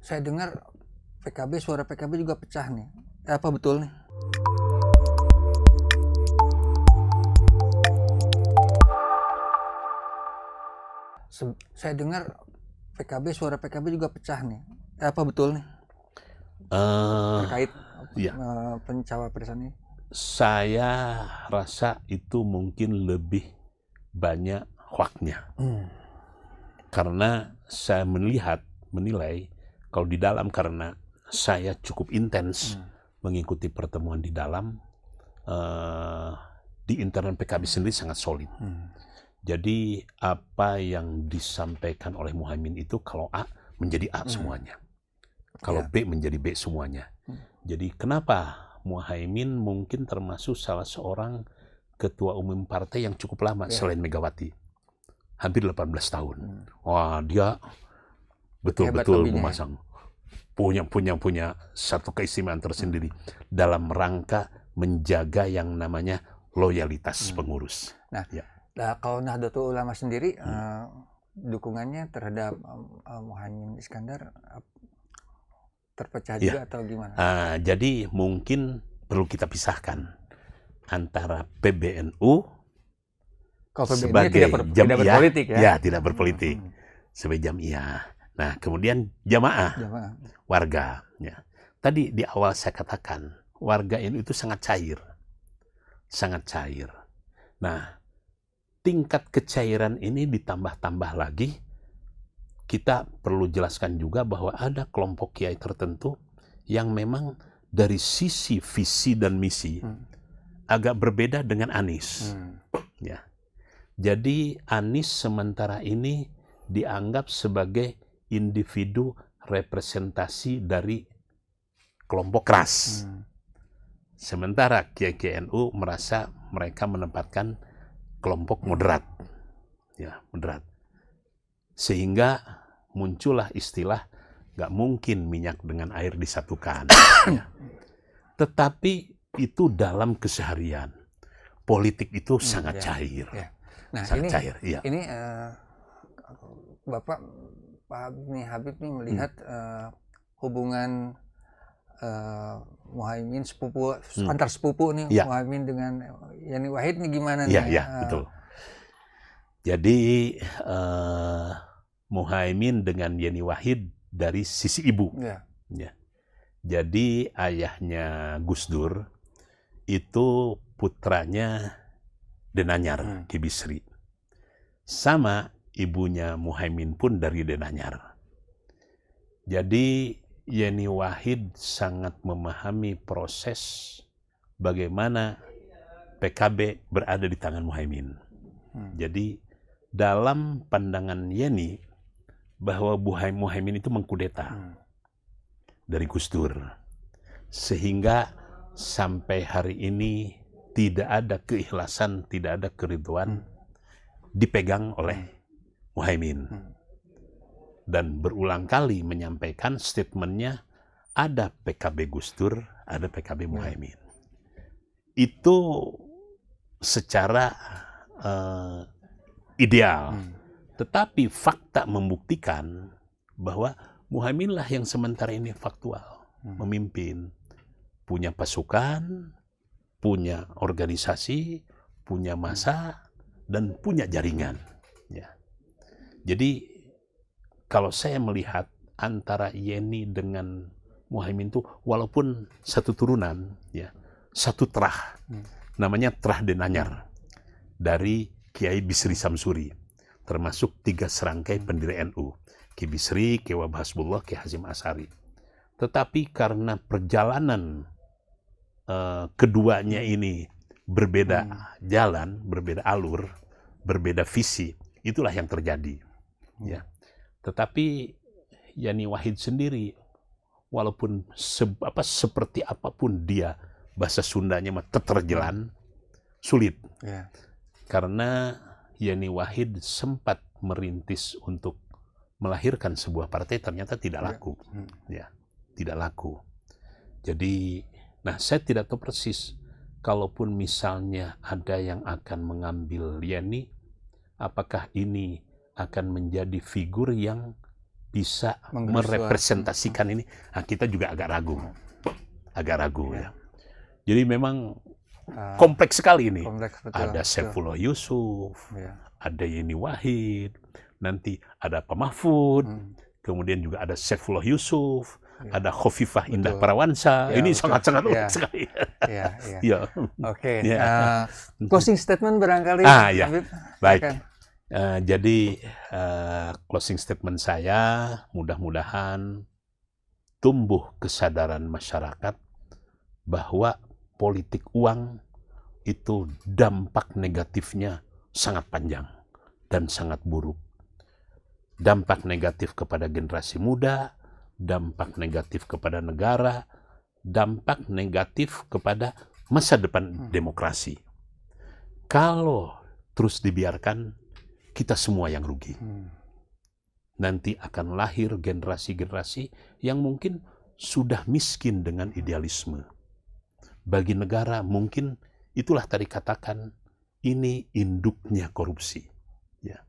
Saya dengar suara PKB juga pecah nih. Apa betul nih? Saya dengar suara PKB juga pecah nih. Apa betul nih? Terkait Ya. pencawapresan ini? Saya rasa itu mungkin lebih banyak hoaknya. Karena saya menilai kalau di dalam, karena saya cukup intens mengikuti pertemuan di dalam, di internal PKB sendiri sangat solid. Jadi apa yang disampaikan oleh Muhaimin itu kalau A menjadi A semuanya, kalau B menjadi B semuanya. Jadi kenapa Muhaimin mungkin termasuk salah seorang ketua umum partai yang cukup lama selain Megawati, hampir 18 tahun. Wah, dia betul-betul memasang punya satu keistimewaan tersendiri dalam rangka menjaga yang namanya loyalitas pengurus. Nah, kalau Nahdlatul Ulama sendiri dukungannya terhadap Muhaimin Iskandar terpecah juga atau gimana? Jadi mungkin perlu kita pisahkan antara PBNU sebagai tidak berpolitik ya? Tidak berpolitik sebagai jamiah. Nah, kemudian jamaah. Warga. Ya. Tadi di awal saya katakan warga itu sangat cair. Nah, tingkat kecairan ini ditambah-tambah lagi. Kita perlu jelaskan juga bahwa ada kelompok kiai tertentu yang memang dari sisi visi dan misi agak berbeda dengan Anies. Ya. Jadi Anies sementara ini dianggap sebagai individu representasi dari kelompok keras. Sementara kiai NU merasa mereka menempatkan kelompok moderat. Ya, moderat. Sehingga muncullah istilah nggak mungkin minyak dengan air disatukan. Ya. Tetapi itu dalam keseharian. Politik itu sangat cair. Ya. Nah, sangat cair. Ini Bapak Pak Habib nih melihat hubungan Muhaimin antar sepupu nih, Muhaimin dengan Yeni Wahid nih gimana nih? Iya, betul. Jadi Muhaimin dengan Yeni Wahid dari sisi ibu. Ya. Jadi ayahnya Gus Dur itu putranya Denanyar, Ki Bisri. Sama ibunya Muhaimin pun dari Denanyar. Jadi Yeni Wahid sangat memahami proses bagaimana PKB berada di tangan Muhaimin. Jadi dalam pandangan Yeni bahwa Muhaimin itu mengkudeta dari Gus Dur. Sehingga sampai hari ini tidak ada keikhlasan, tidak ada keridhaan dipegang oleh Muhaimin. Dan berulang kali menyampaikan statementnya ada PKB Gus Dur, ada PKB Muhaimin. Itu secara ideal. Tetapi fakta membuktikan bahwa Muhaimin lah yang sementara ini faktual, memimpin, punya pasukan, punya organisasi, punya massa, dan punya jaringan. Ya. Jadi kalau saya melihat antara Yeni dengan Muhaimin itu walaupun satu turunan, ya, satu terah, namanya terah Denanyar dari Kiai Bisri Samsuri. Termasuk 3 serangkai pendiri NU, Ki Bisri, Ki Wahab Hasbullah, Ki Hasyim Asy'ari. Tetapi karena perjalanan keduanya ini berbeda jalan, berbeda alur, berbeda visi, itulah yang terjadi. Ya. Tetapi Yeni Wahid sendiri, walaupun seperti apapun dia, bahasa Sundanya teterjelan, sulit. Karena Yeni Wahid sempat merintis untuk melahirkan sebuah partai, ternyata tidak laku. Ya, tidak laku. Jadi, saya tidak tahu persis, kalaupun misalnya ada yang akan mengambil Yeni, apakah ini akan menjadi figur yang bisa merepresentasikan ini. Nah, kita juga agak ragu ya. Jadi memang kompleks sekali ini. Ada Saifullah Yusuf, ada Yeni Wahid, nanti ada Pak Mahfud, kemudian juga ada Saifullah Yusuf, ada Khofifah Indah Parawansa. Ini sangat-sangat luas sekali. Oke. Closing statement barangkali. Ya. Baik. Jadi closing statement saya, mudah-mudahan tumbuh kesadaran masyarakat bahwa politik uang itu dampak negatifnya sangat panjang dan sangat buruk. Dampak negatif kepada generasi muda, dampak negatif kepada negara, dampak negatif kepada masa depan demokrasi. Kalau terus dibiarkan, kita semua yang rugi. Nanti akan lahir generasi-generasi yang mungkin sudah miskin dengan idealisme. Bagi negara mungkin itulah tadi katakan, ini induknya korupsi. Ya.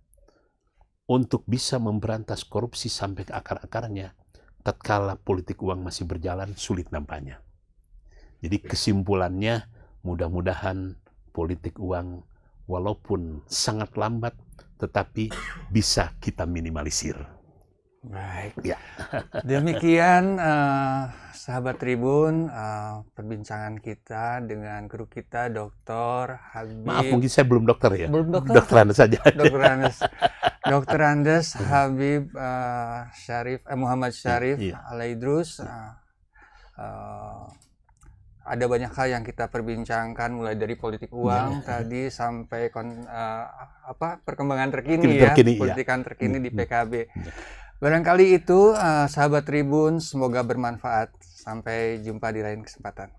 Untuk bisa memberantas korupsi sampai ke akar-akarnya, tatkala politik uang masih berjalan, sulit nampaknya. Jadi kesimpulannya, mudah-mudahan politik uang walaupun sangat lambat, tetapi bisa kita minimalisir. Baik. Ya. Demikian sahabat Tribun, perbincangan kita dengan guru kita Dr. Habib. Maaf, mungkin saya belum dokter ya. Belum dokter. Dokter Andes saja. Dr. Andes Habib Muhammad Syarif Al-Idrus. Ada banyak hal yang kita perbincangkan, mulai dari politik uang tadi sampai perkembangan terkini politikan terkini di PKB. Barangkali itu sahabat Tribun, semoga bermanfaat. Sampai jumpa di lain kesempatan.